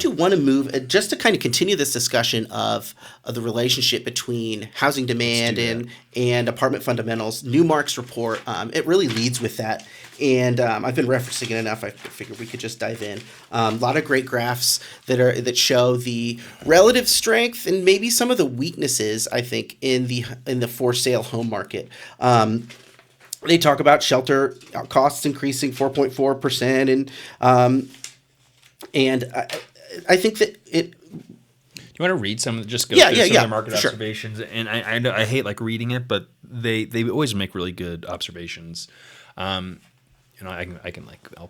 do want to move just to kind of continue this discussion of the relationship between housing demand and apartment fundamentals. Newmark's report, it really leads with that. And I've been referencing it enough. I figured we could just dive in. A lot of great graphs that show the relative strength and maybe some of the weaknesses, I think, in the for sale home market. They talk about shelter costs increasing 4.4%, and I think that it. You want to read some? Just go through some of the market observations, sure. And I hate like reading it, but they always make really good observations. I'll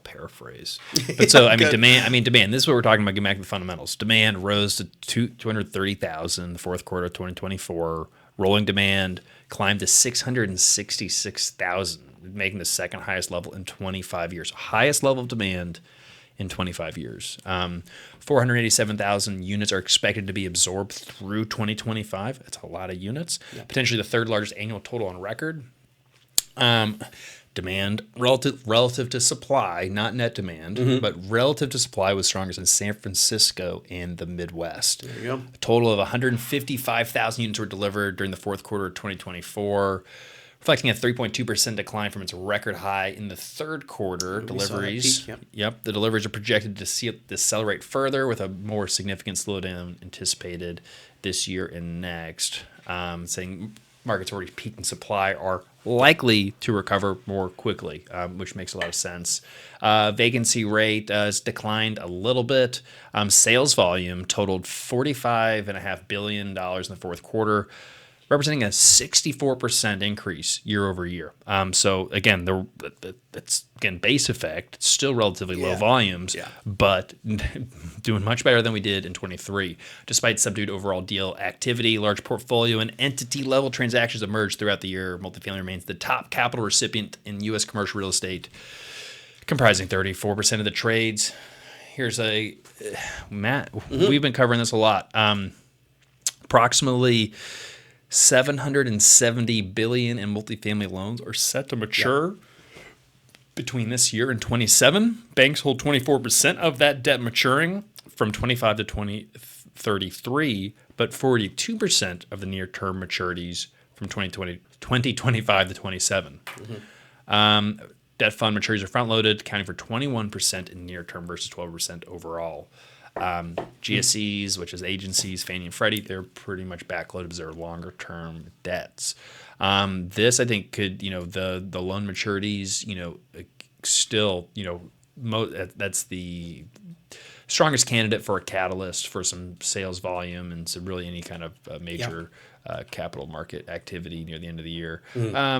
paraphrase. But so demand. This is what we're talking about. Getting back to the fundamentals. Demand rose to 230,000 in the fourth quarter of 2024. Rolling demand climbed to 666,000, making the second highest level in 25 years. Highest level of demand in 25 years. 487,000 units are expected to be absorbed through 2025. That's a lot of units. Yeah. Potentially the third largest annual total on record. Demand relative to supply, not net demand, but relative to supply was strongest in San Francisco and the Midwest. There you go. A total of 155,000 units were delivered during the fourth quarter of 2024. Reflecting a 3.2% decline from its record high in the third quarter. Deliveries, the deliveries are projected to decelerate further with a more significant slowdown anticipated this year and next. Saying markets already peaked in supply are likely to recover more quickly, which makes a lot of sense. Vacancy rate has declined a little bit. Sales volume totaled $45.5 billion in the fourth quarter, representing a 64% increase year over year. So again, that's base effect. It's still relatively low volumes, but doing much better than we did in 23. Despite subdued overall deal activity, large portfolio and entity level transactions emerged throughout the year. Multifamily remains the top capital recipient in U.S. commercial real estate, comprising 34% of the trades. Here's Matt. We've been covering this a lot. Approximately $770 billion in multifamily loans are set to mature between this year and 27. Banks hold 24% of that debt maturing from 25 to 2033, but 42% of the near-term maturities from 2025 to 27. Debt fund maturities are front-loaded, accounting for 21% in near-term versus 12% overall. GSEs, which is agencies, Fannie and Freddie, they're pretty much backloaded because they're longer-term debts. This, I think, could, the loan maturities, still, that's the strongest candidate for a catalyst for some sales volume and some really any kind of major capital market activity near the end of the year.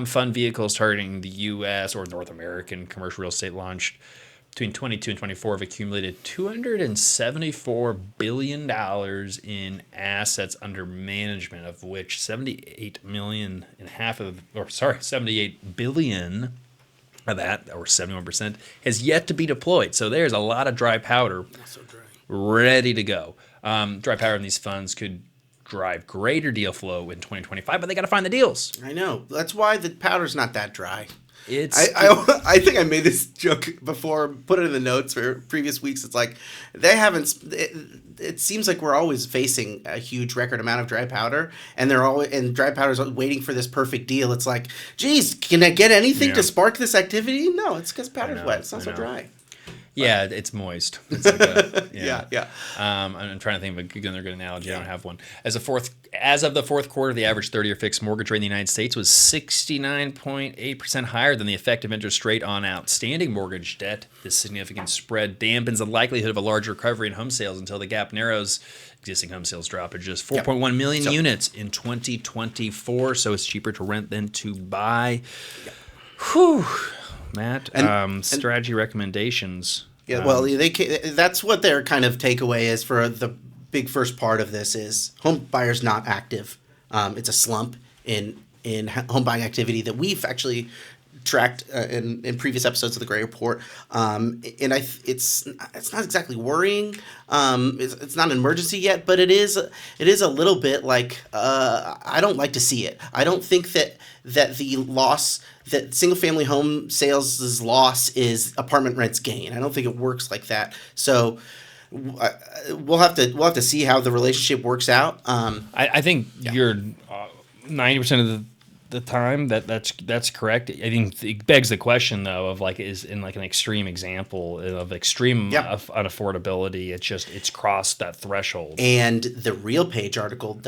Fund vehicles targeting the U.S. or North American commercial real estate launched between 22 and 24 have accumulated $274 billion in assets under management, of which 78 billion of that, or 71%, has yet to be deployed. So there's a lot of dry powder ready to go. Dry powder in these funds could drive greater deal flow in 2025, but they got to find the deals. I know. That's why the powder's not that dry. I think I made this joke before, put it in the notes for previous weeks. It's like it seems like we're always facing a huge record amount of dry powder, and dry powder's waiting for this perfect deal. It's like, geez, can I get anything to spark this activity? No, it's because powder's wet. It's not so dry. Yeah, it's moist. It's like I'm trying to think of another good analogy. I don't have one. As of the fourth quarter, the average 30-year fixed mortgage rate in the United States was 69.8% higher than the effective interest rate on outstanding mortgage debt. This significant spread dampens the likelihood of a large recovery in home sales until the gap narrows. Existing home sales drop to just 4.1 million units in 2024, so it's cheaper to rent than to buy. Whew. Matt, strategy recommendations. Yeah, well, that's what their kind of takeaway is for the big first part of this is home buyers not active. It's a slump in home buying activity that we've actually tracked in previous episodes of the Gray Report. It's not exactly worrying. It's not an emergency yet, but it is a little bit like I don't like to see it. I don't think that the loss, that single-family home sales' loss is apartment rents gain. I don't think it works like that. So we'll have to see how the relationship works out. I think you're 90% of the time that's correct. I think it begs the question though of like, is in like an extreme example of extreme unaffordability, it's crossed that threshold. And the Real Page article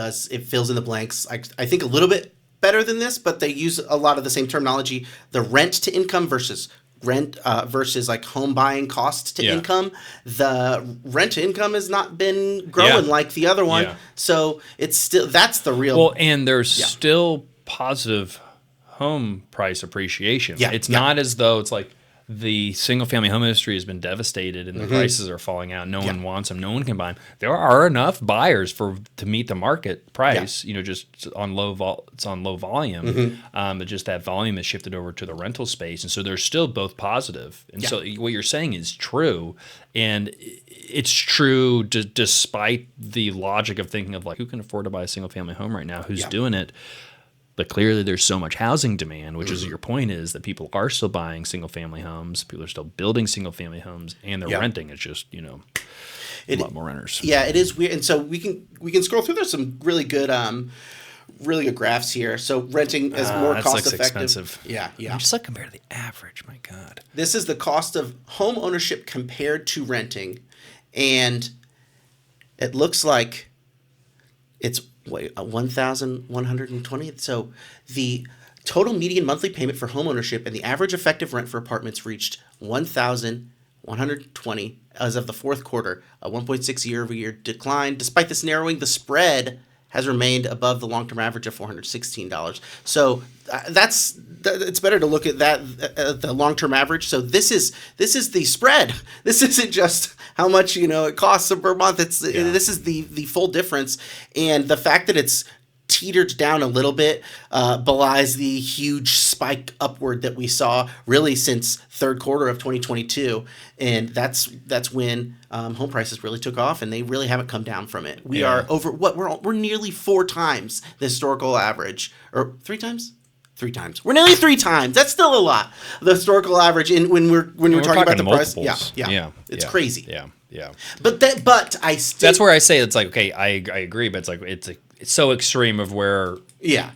fills in the blanks. I think a little bit better than this, but they use a lot of the same terminology. The rent to income versus rent versus like home buying cost to income. The rent to income has not been growing like the other one. So it's still, that's the real. Well, and there's still positive home price appreciation. It's not as though it's like the single family home industry has been devastated and the prices are falling out. No one wants them. No one can buy them. There are enough buyers to meet the market price. You know, just on it's on low volume. But just that volume has shifted over to the rental space, and so they're still both positive. And so what you're saying is true, and it's true despite the logic of thinking of like, who can afford to buy a single family home right now? Who's doing it? But clearly there's so much housing demand, which is your point, is that people are still buying single-family homes, people are still building single-family homes, and they're renting. It's just, a lot more renters. Yeah, it is weird. And so we can scroll through. There's some really good graphs here. So renting is more cost-effective. Expensive. Yeah. Just like compared to the average, my God. This is the cost of home ownership compared to renting, and it looks like it's 1,120. So the total median monthly payment for home ownership and the average effective rent for apartments reached 1,120 as of the fourth quarter, a 1.6 year-over-year decline. Despite this narrowing, the spread has remained above the long-term average of $416. So it's better to look at that the long-term average. So this is the spread. This isn't just how much it costs per month. This is the full difference, and the fact that it's teetered down a little bit belies the huge spike upward that we saw really since third quarter of 2022, and that's when home prices really took off, and they really haven't come down from it. We are over we're nearly 4 times the historical average, or 3 times. 3 times. We're nearly 3 times. That's still a lot. The historical average when we're talking about the price. Yeah. It's crazy. Yeah. But I still. That's where I say it's like, okay, I agree, but it's like it's so extreme of where. Yeah.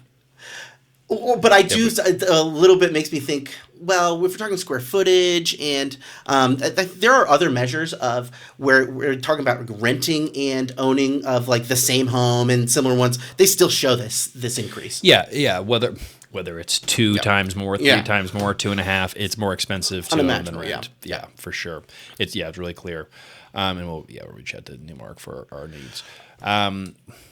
But I do a little bit makes me think. Well, if we're talking square footage, and there are other measures of where we're talking about renting and owning of like the same home and similar ones, they still show this increase. Yeah. Whether it's 2 times more, 3 times more, 2.5, it's more expensive to own than rent. Yeah, for sure. It's really clear. And we'll reach out to Newmark for our needs.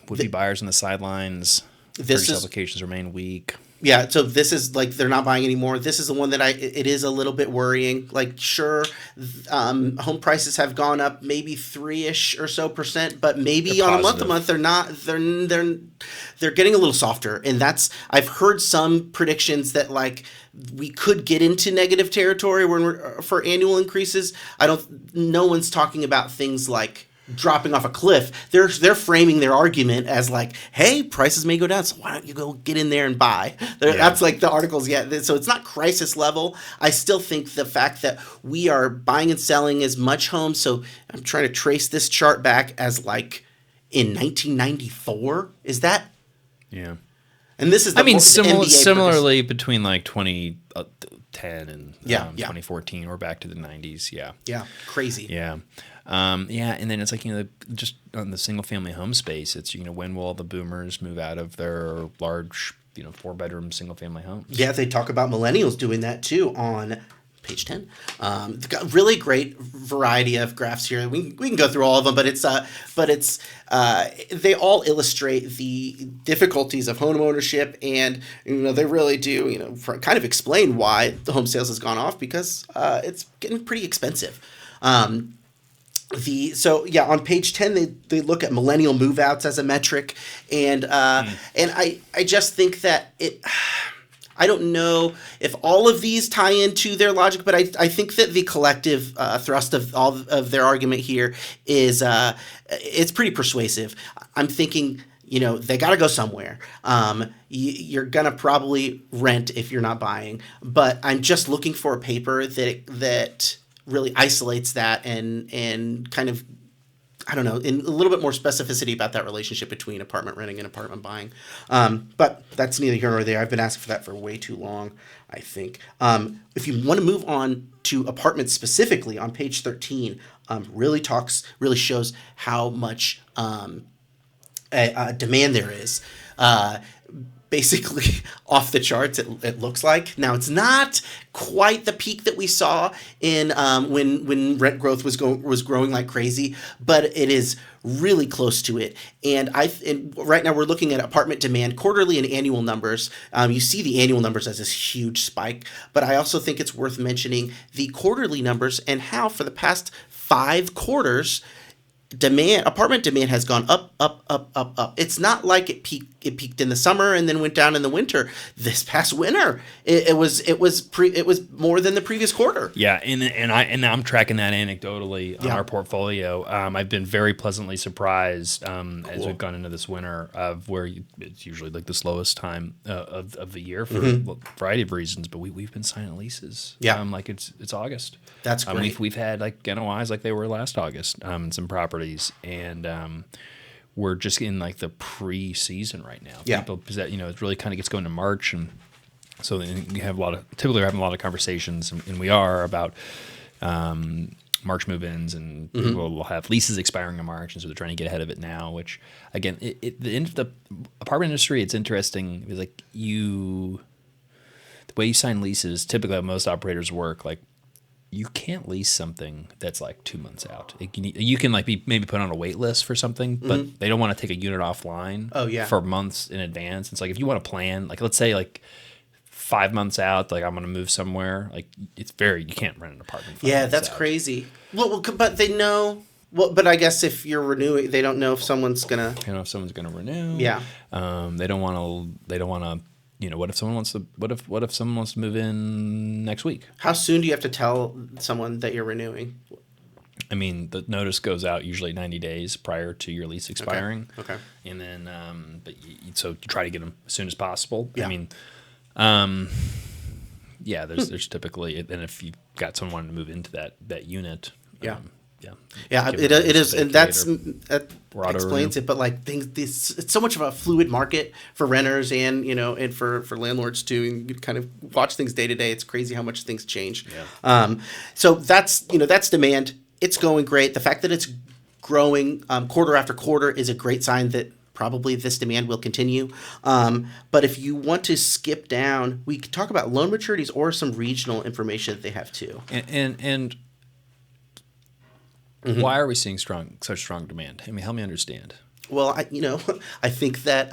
Would-be buyers on the sidelines. Purchase applications remain weak. Yeah, so this is like they're not buying anymore. This is the one that it is a little bit worrying. Like, sure, home prices have gone up maybe 3-ish or so %, but maybe on a month-to-month they're not. They're getting a little softer, and I've heard some predictions that like we could get into negative territory for annual increases. No one's talking about things like dropping off a cliff. They're framing their argument as like, hey, prices may go down, so why don't you go get in there and buy? That's like the articles. So it's not crisis level. I still think the fact that we are buying and selling as much homes. So I'm trying to trace this chart back as like in 1994. Is that? Yeah. And this is similarly between like 2010 and 2014, we're back to the 90s. Yeah. Crazy. Yeah. And then it's like, just on the single family home space, it's, when will all the boomers move out of their large, 4-bedroom single family homes? Yeah, they talk about millennials doing that too on page 10. Got really great variety of graphs here. We can go through all of them, but they all illustrate the difficulties of home ownership, and they really do kind of explain why the home sales has gone off, because it's getting pretty expensive. On page 10 they look at millennial move-outs as a metric, and I just think that I don't know if all of these tie into their logic, but I think that the collective thrust of all of their argument here is it's pretty persuasive. I'm thinking, they got to go somewhere. You're gonna probably rent if you're not buying, but I'm just looking for a paper that really isolates that and kind of I don't know, in a little bit more specificity about that relationship between apartment renting and apartment buying. But that's neither here nor there. I've been asking for that for way too long, I think. If you want to move on to apartments specifically, on page 13, really shows how much demand there is. Basically off the charts, it looks like. Now, it's not quite the peak that we saw in when rent growth was growing like crazy, but it is really close to it. And right now we're looking at apartment demand quarterly and annual numbers. You see the annual numbers as this huge spike, but I also think it's worth mentioning the quarterly numbers and how for the past 5 quarters apartment demand has gone up, up, up, up, up. It's not like it peaked in the summer and then went down in the winter. This past winter, it was more than the previous quarter. Yeah, and I'm tracking that anecdotally on our portfolio. I've been very pleasantly surprised as we've gone into this winter of where it's usually like the slowest time of the year for a variety of reasons. But we've been signing leases. Yeah, like it's August. That's great. We've had like NOIs like they were last August in some properties, and we're just in like the pre-season right now. Yeah, people, it really kind of gets going to March, and so we have typically we're having a lot of conversations, and we are about March move-ins, and we'll have leases expiring in March, and so they're trying to get ahead of it now. Which again, the apartment industry, it's interesting because like the way you sign leases, typically how most operators work, like. You can't lease something that's like 2 months out. You can like be maybe put on a wait list for something, but they don't want to take a unit offline for months in advance. It's like if you want to plan, like let's say like 5 months out, like I'm going to move somewhere, like you can't rent an apartment. Yeah, that's crazy. Well, but they know. Well, but I guess if you're renewing, they don't know if someone's gonna. They don't know if someone's gonna renew. Yeah. They don't want to. What if someone wants to? What if someone wants to move in next week? How soon do you have to tell someone that you're renewing? I mean, the notice goes out usually 90 days prior to your lease expiring. Okay. And then, so you try to get them as soon as possible. Yeah. I mean, there's typically, and if you've got someone wanting to move into that unit, it is, and that explains it. But like it's so much of a fluid market for renters, and and for landlords too. And you kind of watch things day to day. It's crazy how much things change. Yeah. So that's demand. It's going great. The fact that it's growing quarter after quarter is a great sign that probably this demand will continue. But if you want to skip down, we can talk about loan maturities or some regional information that they have too. And why are we seeing such strong demand? I mean, help me understand. Well, I think that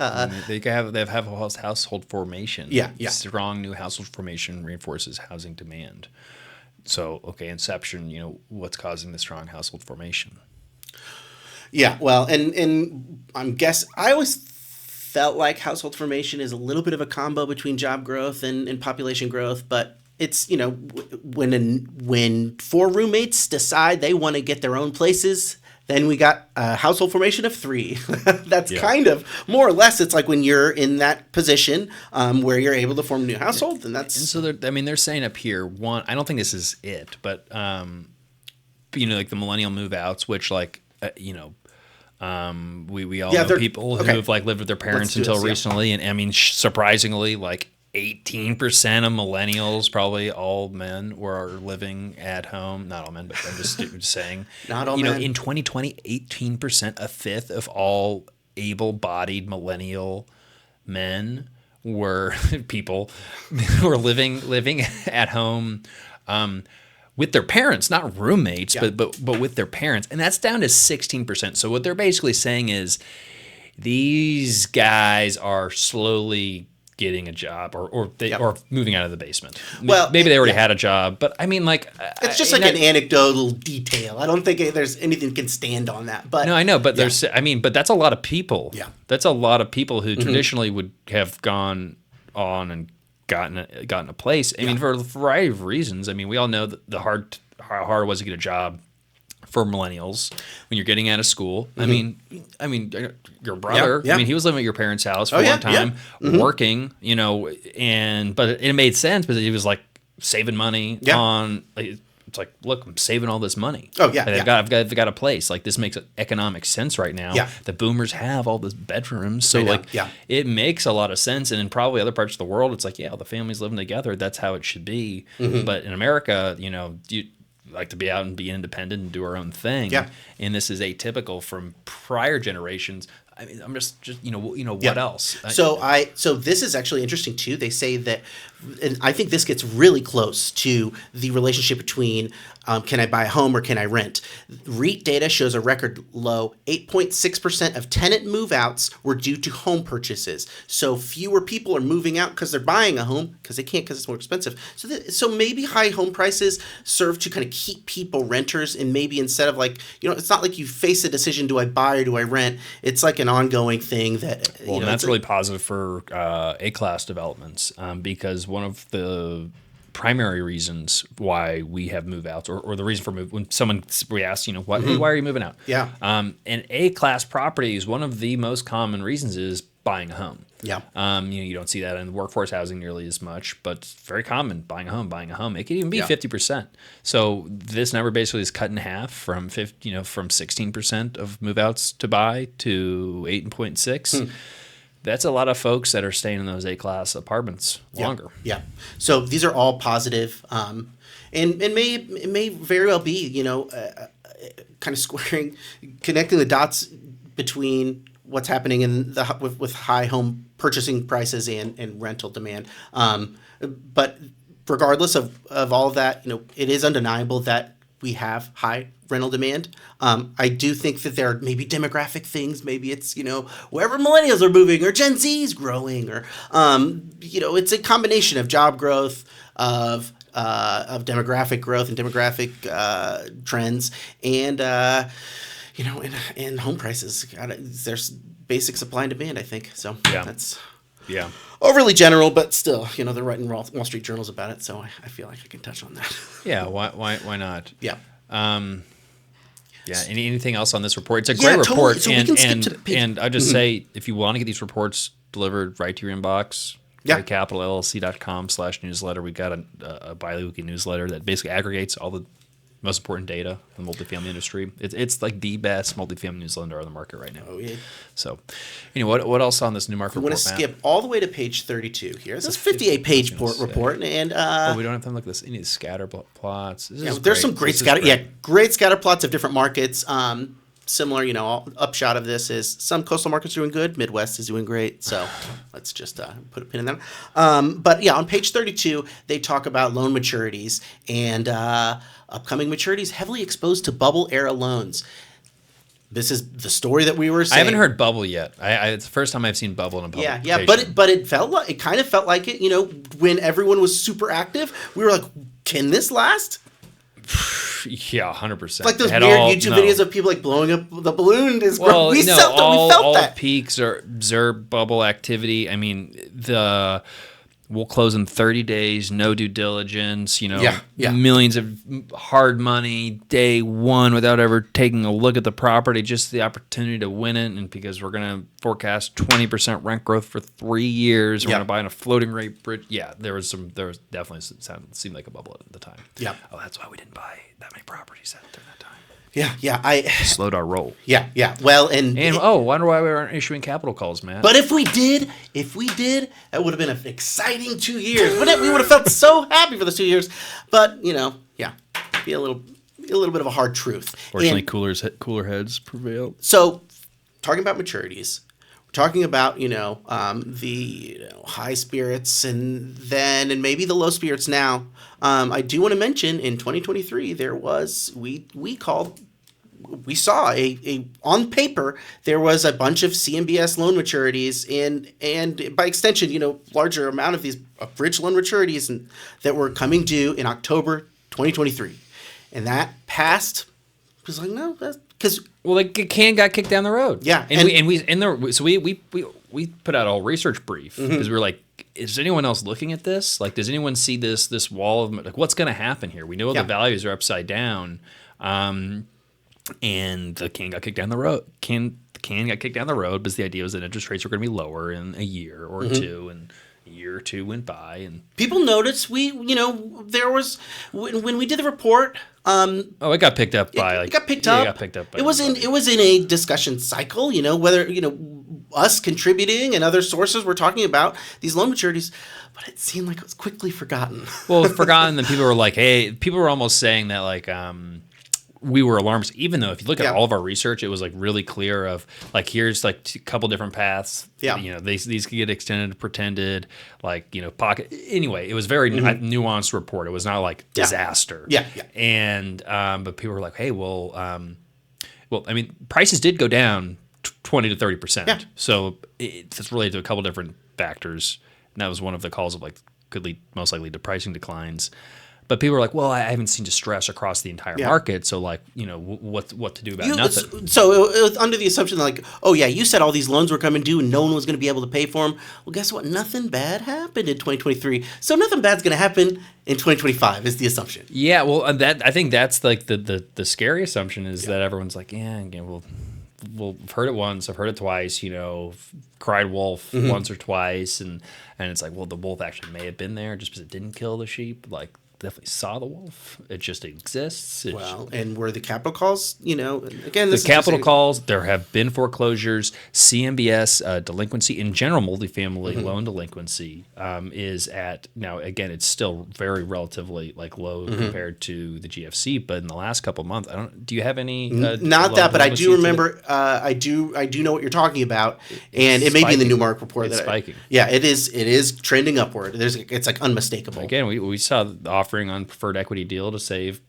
they have household formation. Yeah. Strong new household formation reinforces housing demand. So, okay, inception. What's causing the strong household formation? Yeah, well, and I always felt like household formation is a little bit of a combo between job growth and population growth, but it's when 4 roommates decide they want to get their own places, then we got a household formation of 3. That's kind of more or less. It's like when you're in that position where you're able to form a new household, and that's. And so they're saying up here one. I don't think this is it, but like the millennial move outs, which like we all know people who've like lived with their parents until recently, and I mean surprisingly like 18% of millennials, probably all men, were living at home. Not all men, but I'm just saying. Not all men. In 2020, 18%, a fifth of all able-bodied millennial men were people who were living at home with their parents, not roommates, but with their parents, and that's down to 16%. So what they're basically saying is these guys are slowly getting a job or moving out of the basement. Well, maybe they already had a job, but I mean, like it's just like an anecdotal detail. I don't think there's anything that can stand on that. But no, I know, but there's, I mean, but that's a lot of people. Yeah, that's a lot of people who traditionally would have gone on and gotten a place. I mean, for a variety of reasons. I mean, we all know that how hard it was to get a job for millennials when you're getting out of school. I mean, your brother. I mean, he was living at your parents' house for a long time, working. But it made sense because he was like saving money on it's like, look, I'm saving all this money. Oh, yeah, And yeah. I've got a place. Like, this makes economic sense right now. Yeah. The boomers have all these bedrooms, so I know, like, yeah. it makes a lot of sense. And in probably other parts of the world, it's like, yeah, the families living together. That's how it should be. Mm-hmm. But in America, you know, you like to be out and be independent and do our own thing. Yeah. And this is atypical from prior generations. I mean, I'm just what Yeah. else? So this is actually interesting too. They say that, and I think this gets really close to the relationship between can I buy a home or can I rent? REIT data shows a record low 8.6% of tenant move-outs were due to home purchases. So fewer people are moving out because they're buying a home because they can't because it's more expensive. So maybe high home prices serve to kind of keep people renters, and maybe instead of like, it's not like you face a decision, do I buy or do I rent? It's like an ongoing thing that Well, and that's really positive for A-class developments because one of the primary reasons why we have move-outs or the reason for when we ask, hey, why are you moving out? Yeah. And A-class properties, one of the most common reasons is buying a home. Yeah. You don't see that in workforce housing nearly as much, but it's very common, buying a home. It could even be 50%. So this number basically is cut in half from 16% of move-outs to buy to 8.6. That's a lot of folks that are staying in those A-class apartments longer. Yeah. So these are all positive, and it may very well be, kind of connecting the dots between what's happening in with high home purchasing prices and rental demand. But regardless of all of that, it is undeniable that we have high rental demand. I do think that there are maybe demographic things. Maybe it's, wherever millennials are moving or Gen Z's growing or, it's a combination of job growth, of demographic growth and demographic trends and, and home prices. There's basic supply and demand, I think. So that's overly general, but still, they're writing Wall Street journals about it. So I feel like I can touch on that. Yeah. Why not? Yeah. Anything else on this report? It's a great report, So we can skip to page. And I just say, if you want to get these reports delivered right to your inbox, capitalllc.com/newsletter. We've got a bi-weekly newsletter that basically aggregates all the most important data in the multifamily industry. It's like the best multifamily newsletter on the market right now. Oh yeah. So, what else on this new market report? I want to skip all the way to page 32 here. This is a 58-page report, and we don't have to look at this. Any of these scatter plots. There's some great scatter. Great scatter plots of different markets. Similar, upshot of this is some coastal markets are doing good. Midwest is doing great. So let's just put a pin in that. But on page 32, they talk about loan maturities and upcoming maturities heavily exposed to bubble era loans. This is the story that we were saying. I haven't heard bubble yet. It's the first time I've seen bubble in a publication. Yeah. But it kind of felt like it. When everyone was super active, we were like, can this last? Yeah, 100%. Like those weird YouTube videos of people like blowing up the balloon. We felt that. All peaks are observed bubble activity. I mean, we'll close in 30 days, no due diligence, millions of hard money day one without ever taking a look at the property, just the opportunity to win it. And because we're going to forecast 20% rent growth for 3 years, we're going to buy in a floating rate bridge. Yeah, there was definitely seemed like a bubble at the time. Yeah. Oh, that's why we didn't buy that many properties during that time. Yeah. I slowed our roll. Yeah. Well, wonder why we aren't issuing capital calls, man. But if we did, that would have been an exciting 2 years. Wouldn't it? We would have felt so happy for those 2 years. But be a little bit of a hard truth. Fortunately, cooler heads prevailed. So, talking about maturities, we're talking about the high spirits and maybe the low spirits now. I do want to mention in 2023 there was we saw a on paper there was a bunch of CMBS loan maturities and by extension larger amount of these bridge loan maturities that were coming due in October 2023, and that passed. It was like no, because the can got kicked down the road. Yeah, we put out a whole research brief because we were like, is anyone else looking at this? Like, does anyone see this wall of like what's going to happen here? We know the values are upside down, and the can got kicked down the road. Can got kicked down the road because the idea was that interest rates were going to be lower in a year or two, A year or two went by, and People noticed there was when we did the report. it got picked up by It got picked yeah, up. It got picked up by It was in a discussion cycle. Whether us contributing and other sources were talking about these loan maturities, but it seemed like it was quickly forgotten. well, forgotten. Then people were like, hey, people were almost saying that like we were alarmists, even though if you look at all of our research, it was like really clear of like here's like a couple different paths. Yeah. These could get extended, pretended, like pocket. Anyway, it was very nuanced report. It was not like disaster. Yeah. And but people were like, hey, well, I mean, prices did go down 20 to 30%. Yeah. So it's related to a couple different factors, and that was one of the calls of like most likely to pricing declines. But people were like, well, I haven't seen distress across the entire market, so like, what to do about nothing. So it was under the assumption like, oh yeah, you said all these loans were coming due and no one was going to be able to pay for them. Well, guess what? Nothing bad happened in 2023. So nothing bad's going to happen in 2025 is the assumption. Yeah, well, I think that's like the scary assumption is that everyone's like, yeah, again, well, I've heard it once, I've heard it twice, cried wolf once or twice, and it's like, well, the wolf actually may have been there just because it didn't kill the sheep, like. Definitely saw the wolf. It just exists. And were the capital calls, again, the capital calls, there have been foreclosures. CMBS delinquency in general, multifamily loan delinquency is at, now again, it's still very relatively like low compared to the GFC, but in the last couple of months, do you have any? Not that, but I do remember, I do know what you're talking about, and it may be in the Newmark report. It's spiking. It is trending upward. It's like unmistakable. Again, we saw the offering on preferred equity deal to save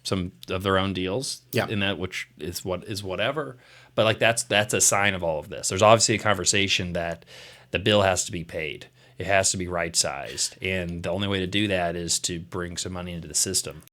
some of their own deals in that, which is whatever, but like that's a sign of all of this. There's obviously a conversation that the bill has to be paid, it has to be right sized, and the only way to do that is to bring some money into the system.